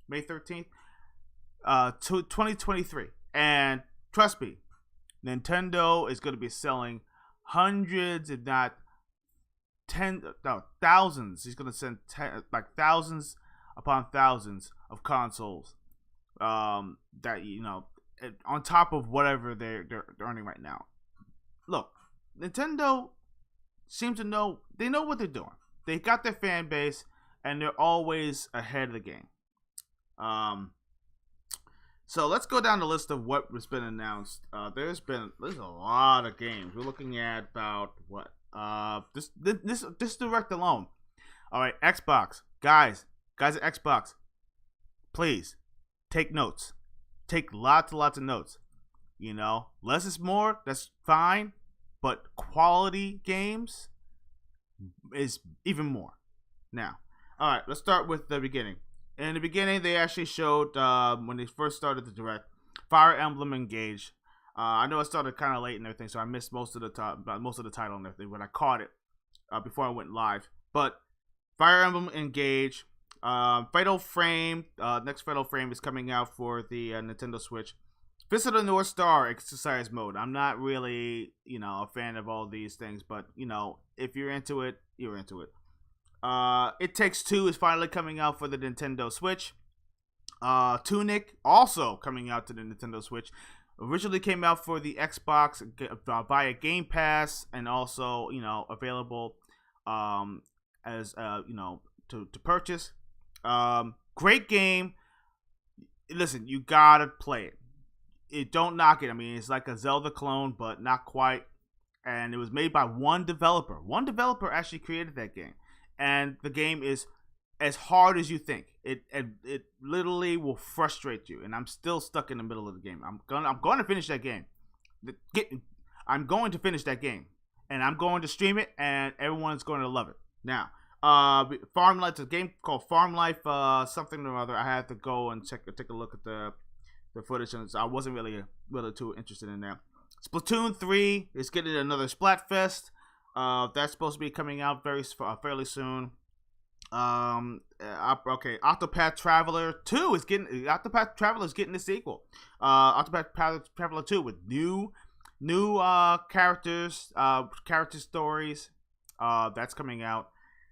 [SPEAKER 2] May 13th, 2023. And trust me, Nintendo is going to be selling hundreds, if not thousands. He's going to send thousands upon thousands of consoles. That on top of whatever they're earning right now. Look, Nintendo seems to know what they're doing. They got their fan base, and they're always ahead of the game. So let's go down the list of what has been announced. There's a lot of games. We're looking at about what? This direct alone. All right, Xbox guys at Xbox, please take notes. Take lots of notes. Less is more. That's fine, but quality games is even more. Now, all right, let's start with the beginning. In the beginning, they actually showed when they first started the direct, Fire Emblem Engage. I know it started kind of late and everything, so I missed most of the title and everything, but I caught it before I went live. But Fire Emblem Engage, Fatal Frame, next Fatal Frame is coming out for the Nintendo Switch. Fist of the North Star Exercise Mode. I'm not really, a fan of all these things, but if you're into it, you're into it. It Takes Two is finally coming out for the Nintendo Switch. Tunic also coming out to the Nintendo Switch. Originally came out for the Xbox via Game Pass, and also available as to purchase. Great game. Listen, you gotta play it. Don't knock it. I mean, it's like a Zelda clone, but not quite. And it was made by one developer. One developer actually created that game. And the game is as hard as you think. It literally will frustrate you. And I'm still stuck in the middle of the game. I'm going to finish that game. I'm going to finish that game, and I'm going to stream it, and everyone's going to love it. Now, Farm Life. It's a game called Farm Life something or other. I had to go and take a look at the footage, and I wasn't really too interested in that. Splatoon 3 is getting another Splatfest. That's supposed to be coming out fairly soon. Octopath Traveler 2 is getting the sequel. Octopath Traveler 2 with new characters, character stories. That's coming out.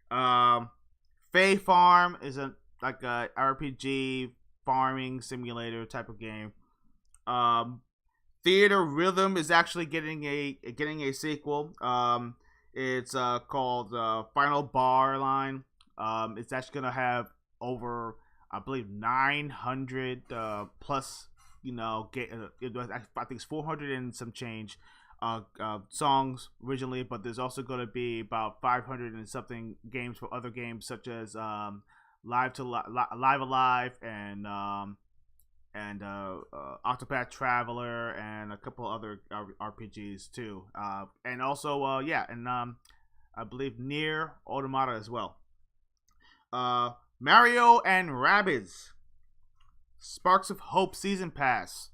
[SPEAKER 2] Fae Farm is a RPG farming simulator type of game. Theater Rhythm is actually getting a sequel. It's called Final Bar Line. It's actually gonna have over, I believe, 900 plus. I think it's 400 and some change songs originally, but there's also going to be about 500 and something games for other games such as Live Alive and Octopath Traveler and a couple other RPGs too, and also I believe Nier Automata as well. Mario and Rabbids Sparks of Hope Season Pass.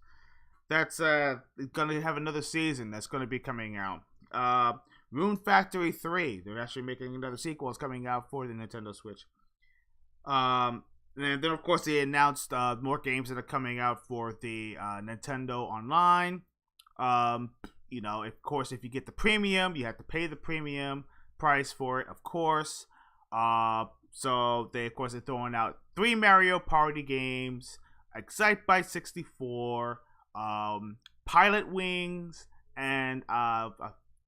[SPEAKER 2] That's gonna have another season that's gonna be coming out. Rune Factory 3. They're actually making another sequel. It's coming out for the Nintendo Switch. And then of course they announced more games that are coming out for the Nintendo Online. You know, of course, if you get the premium, you have to pay the premium price for it, of course. So they, of course, are throwing out 3 Mario Party games, Excitebike 64, Pilot Wings, and I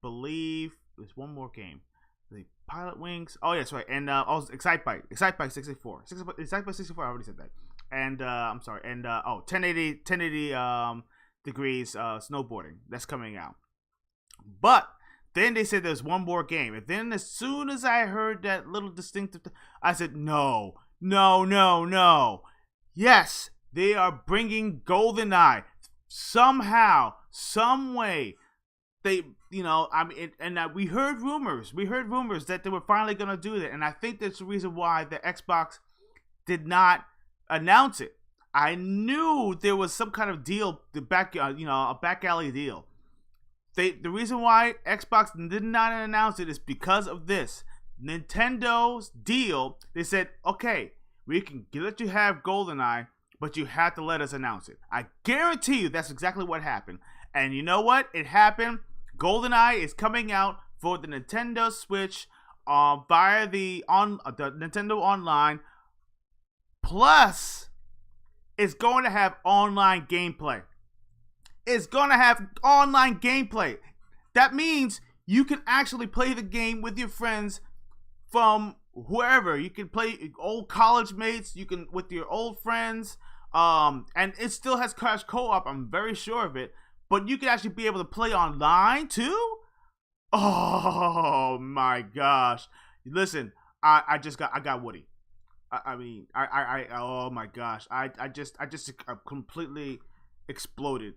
[SPEAKER 2] believe there's one more game. The Pilot Wings. Oh, yes, right. And also Excitebike 64. Excitebike 64. I already said that. And I'm sorry. And 1080 degrees snowboarding. That's coming out. But then they said there's one more game. And then as soon as I heard that little distinctive, I said, no. Yes, they are bringing GoldenEye. Somehow, some way. They, you know, I mean, we heard rumors. We heard rumors that they were finally going to do that. And I think that's the reason why the Xbox did not announce it. I knew there was some kind of deal, a back alley deal. The reason why Xbox did not announce it is because of this. Nintendo's deal, they said, okay, we can let you have GoldenEye, but you have to let us announce it. I guarantee you that's exactly what happened. And you know what? It happened. GoldenEye is coming out for the Nintendo Switch via the Nintendo Online. Plus, it's going to have online gameplay. It's going to have online gameplay. That means you can actually play the game with your friends from wherever. You can play old college mates. You can with your old friends. And it still has Crash Co-op. I'm very sure of it. But you can actually be able to play online too. Oh my gosh! Listen, I got Woody. Oh my gosh! I just completely exploded.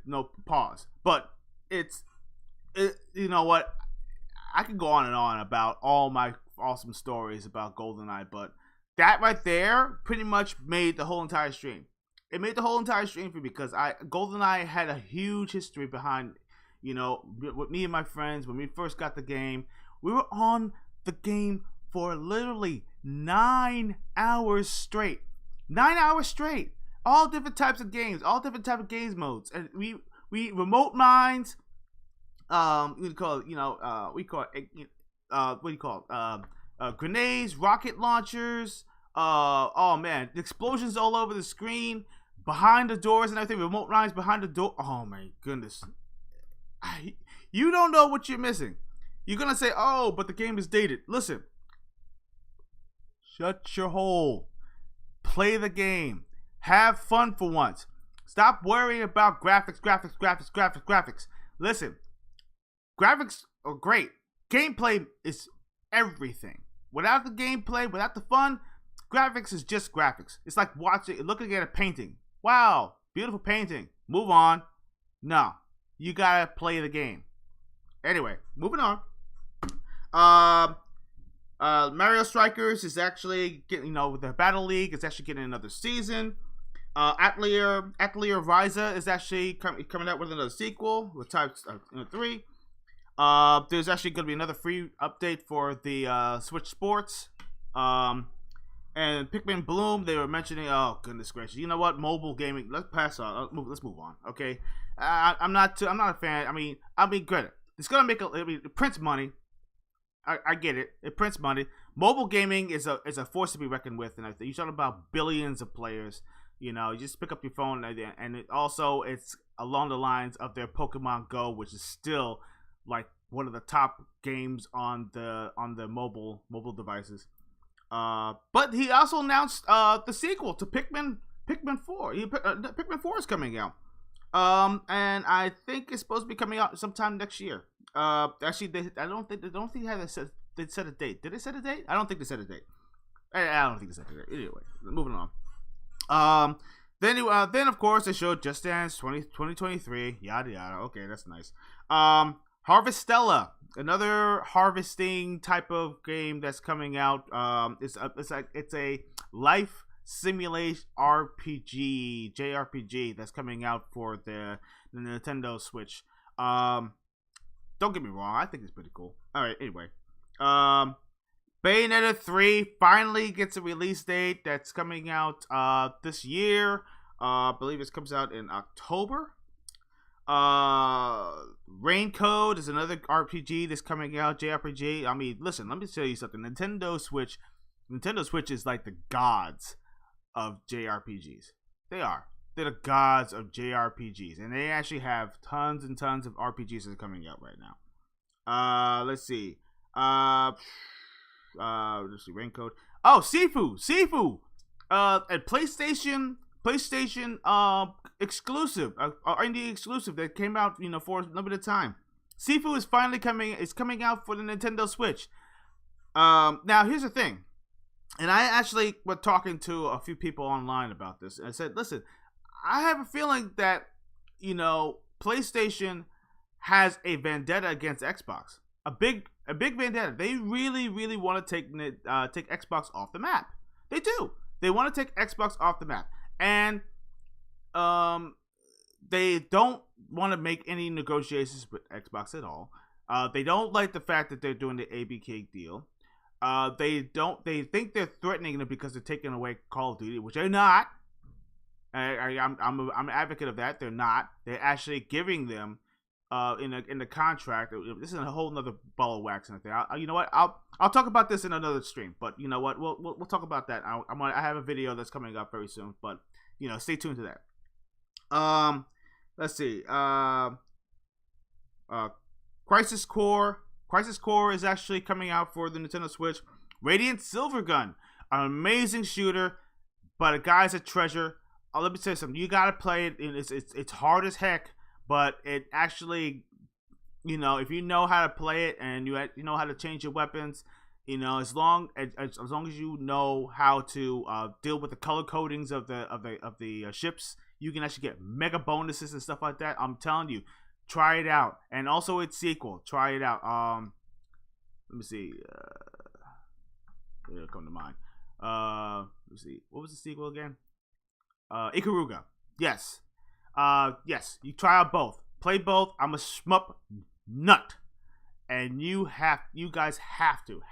[SPEAKER 2] No pause. But you know what? I can go on and on about all my awesome stories about GoldenEye, but that right there pretty much made the whole entire stream. It made the whole entire stream for me because GoldenEye had a huge history behind, you know, with me and my friends when we first got the game. We were on the game for literally 9 hours straight. 9 hours straight. All different types of games, all different type of games modes, and we remote mines. We call it, you know, what do you call it? Grenades, rocket launchers. Oh man, explosions all over the screen, behind the doors and everything. Remote mines behind the door. Oh my goodness, you don't know what you're missing. You're gonna say, oh, but the game is dated. Listen, shut your hole. Play the game. Have fun for once. Stop worrying about graphics. Listen, graphics are great. Gameplay is everything. Without the gameplay, without the fun, graphics is just graphics. It's like looking at a painting. Wow, beautiful painting. Move on. No, you gotta play the game. Anyway, moving on. Mario Strikers is actually getting, you know, the Battle League is actually getting another season. Atelier Ryza is actually coming out with another sequel with Type 3. There's actually going to be another free update for the Switch Sports. And Pikmin Bloom, they were mentioning, oh goodness gracious, you know what, mobile gaming, let's pass on, let's move on, okay? I'm not a fan. I mean, good. It's going to it prints money. I get it. It prints money. Mobile gaming is a force to be reckoned with, and you're talking about billions of players. You know, you just pick up your phone, and it's along the lines of their Pokemon Go, which is still like one of the top games on the mobile devices. But he also announced the sequel to Pikmin 4. Pikmin 4 is coming out. And I think it's supposed to be coming out sometime next year. Actually, I don't think they set a date. Did they set a date? I don't think they set a date. I don't think they set a date. Anyway, moving on. Then of course they showed Just Dance 2023, yada yada. Okay, that's nice. Harvestella, another harvesting type of game that's coming out. It's a life simulation RPG, JRPG that's coming out for the Nintendo Switch. Don't get me wrong, I think it's pretty cool. All right, anyway, Bayonetta 3 finally gets a release date that's coming out this year. I believe it comes out in October. Rain Code is another RPG that's coming out, JRPG. I mean, listen, let me tell you something. Nintendo Switch is like the gods of JRPGs. They are. They're the gods of JRPGs, and they actually have tons and tons of RPGs that are coming out right now. Let's see. Let's see. Rain Code. Oh, Sifu. At PlayStation exclusive, indie exclusive that came out, for a limited time. Sifu is finally coming out for the Nintendo Switch. Now here's the thing, and I actually was talking to a few people online about this, and I said, listen, I have a feeling that, PlayStation has a vendetta against Xbox. A big vendetta. They really, really want to take Xbox off the map. They do. They want to take Xbox off the map. And they don't want to make any negotiations with Xbox at all. They don't like the fact that they're doing the ABK deal. They think they're threatening them because they're taking away Call of Duty, which they're not. I'm an advocate of that. They're not. They're actually giving them in the contract. This is a whole nother ball of wax and everything. You know what? I'll talk about this in another stream. But you know what? We'll talk about that. I have a video that's coming up very soon. But stay tuned to that. Let's see. Crisis Core. Crisis Core is actually coming out for the Nintendo Switch. Radiant Silvergun, an amazing shooter, but a guy's a treasure. Let me tell you something. You gotta play it. It's hard as heck, but it actually, if you know how to play it and you know how to change your weapons, as long as you know how to deal with the color codings of the ships, you can actually get mega bonuses and stuff like that. I'm telling you, try it out. And also its sequel, try it out. Let me see. It'll come to mind. Let's see. What was the sequel again? Ikaruga. Yes. Yes. You try out both. Play both. I'm a shmup nut. And you guys have to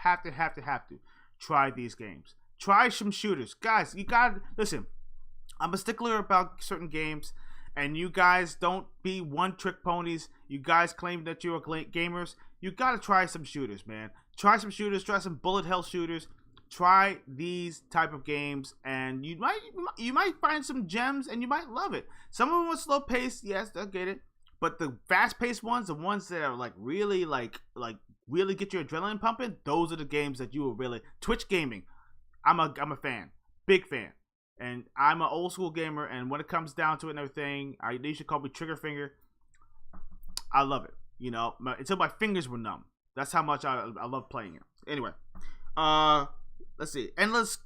[SPEAKER 2] try these games. Try some shooters. Guys, you gotta listen. I'm a stickler about certain games, and you guys don't be one-trick ponies. You guys claim that you're gamers. You gotta try some shooters, man. Try some shooters. Try some bullet hell shooters. Try these type of games, and you might find some gems, and you might love it. Some of them are slow paced. Yes, I get it. But the fast-paced ones, the ones that are really really get your adrenaline pumping, those are the games that you will really. Twitch gaming, I'm a fan, big fan, and I'm an old school gamer. And when it comes down to it and everything, they should call me Trigger Finger. I love it, until my fingers were numb. That's how much I love playing it. Anyway, let's see, Endless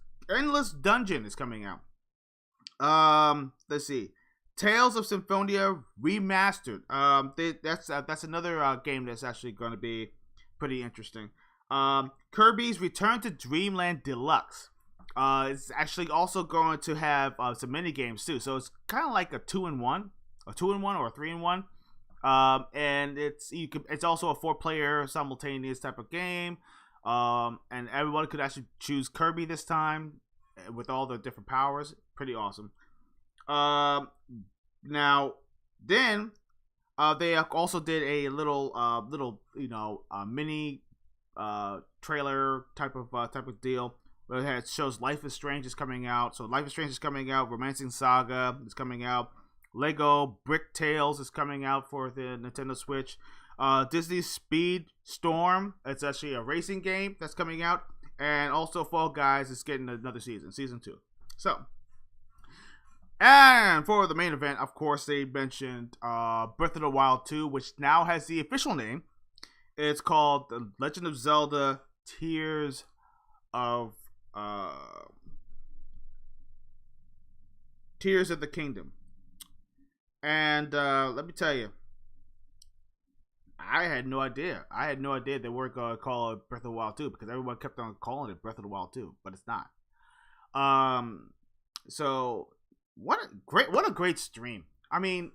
[SPEAKER 2] Dungeon is coming out. Let's see. Tales of Symphonia Remastered. That's another game that's actually going to be pretty interesting. Kirby's Return to Dreamland Deluxe. It's actually also going to have some mini games too. So it's kind of like a 2-in-1, or a 3-in-1. And it's also a 4-player simultaneous type of game. And everyone could actually choose Kirby this time with all the different powers. Pretty awesome. Now, then, they also did a little mini trailer type of deal where it shows Life is Strange is coming out. So Life is Strange is coming out. Romancing Saga is coming out. Lego Brick Tales is coming out for the Nintendo Switch. Disney Speed Storm, it's actually a racing game that's coming out. And also Fall Guys is getting another season 2. So, and for the main event, of course, they mentioned Breath of the Wild 2, which now has the official name. It's called The Legend of Zelda Tears of the Kingdom. And let me tell you, I had no idea. I had no idea they weren't going to call it Breath of the Wild 2 because everyone kept on calling it Breath of the Wild 2, but it's not. So what a great stream. I mean,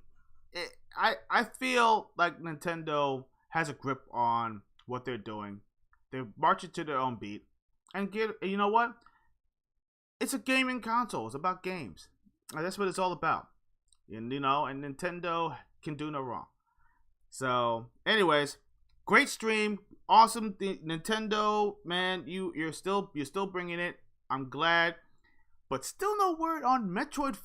[SPEAKER 2] I feel like Nintendo has a grip on what they're doing. They're marching to their own beat, and you know what? It's a gaming console. It's about games. And that's what it's all about. And and Nintendo can do no wrong. So, anyways, great stream, awesome. Nintendo, man, you're still bringing it. I'm glad, but still no word on Metroid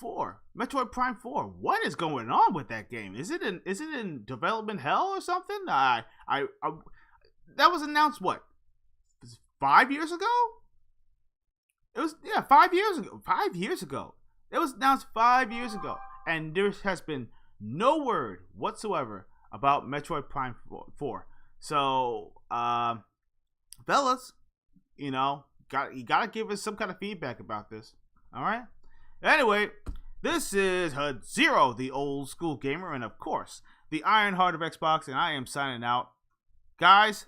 [SPEAKER 2] Prime 4. What is going on with that game? Is it in development hell or something? I that was announced 5 years ago? It was 5 years ago. 5 years ago. It was announced 5 years ago, and there has been no word whatsoever about Metroid Prime 4. So, fellas, you gotta give us some kind of feedback about this. All right. Anyway, this is HUD Zero, the old school gamer, and of course, the Iron Heart of Xbox, and I am signing out. Guys,